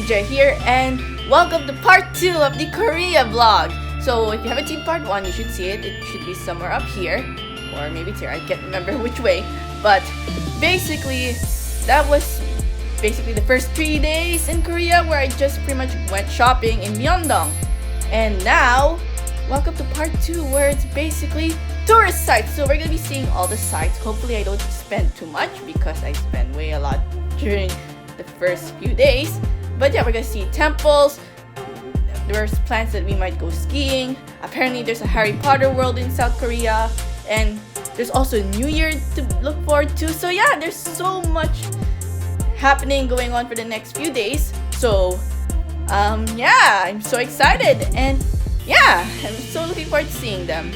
DJ here, and welcome to part 2 of the Korea vlog. So if you haven't seen part 1, you should see it. It should be somewhere up here, or maybe it's here. I can't remember which way. But basically, that was basically the first 3 days in Korea where I just pretty much went shopping in Myeongdong. And now, welcome to part 2 where it's basically tourist sites. So we're gonna be seeing all the sites. Hopefully I don't spend too much because I spend way a lot during the first few days. But yeah, we're gonna see temples. There's plans that we might go skiing. Apparently there's a Harry Potter world in South Korea, and there's also New Year to look forward to. So yeah, there's so much happening going on for the next few days. So yeah, I'm so excited, and yeah, I'm so looking forward to seeing them.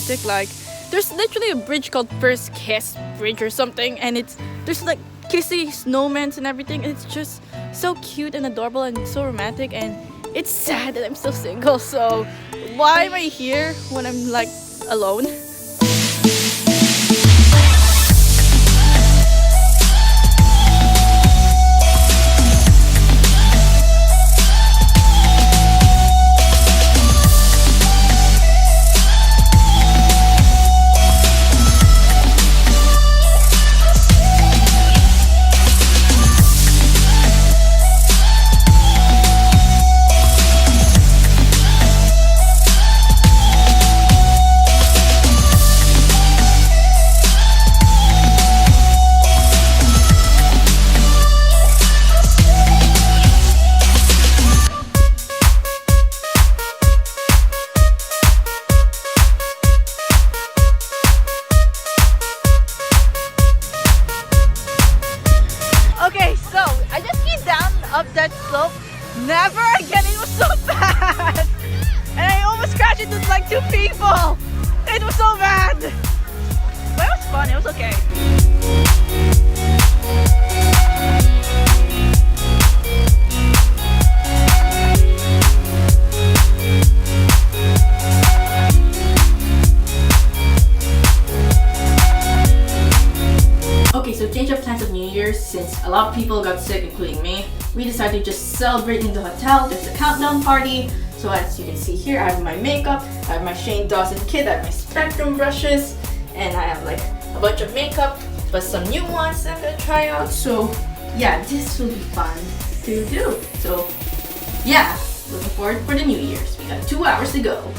romantic. Like, there's literally a bridge called First Kiss Bridge or something, and there's like kissy snowmen and everything. And it's just so cute and adorable and so romantic. And it's sad that I'm still single. So why am I here when I'm like alone? Okay, so I just skied down up that slope. Never again, it was so fast. And I almost crashed into like 2 people. It was so bad. But it was fun, it was okay. Okay, so change of plans of New Year's. Since a lot of people got sick, including me, we decided to just celebrate in the hotel. There's a countdown party. So as you can see here, I have my makeup, I have my Shane Dawson kit, I have my spectrum brushes, and I have like a bunch of makeup, but some new ones I'm gonna try out. So yeah, this will be fun to do. So yeah, looking forward for the New Year's. We got 2 hours to go.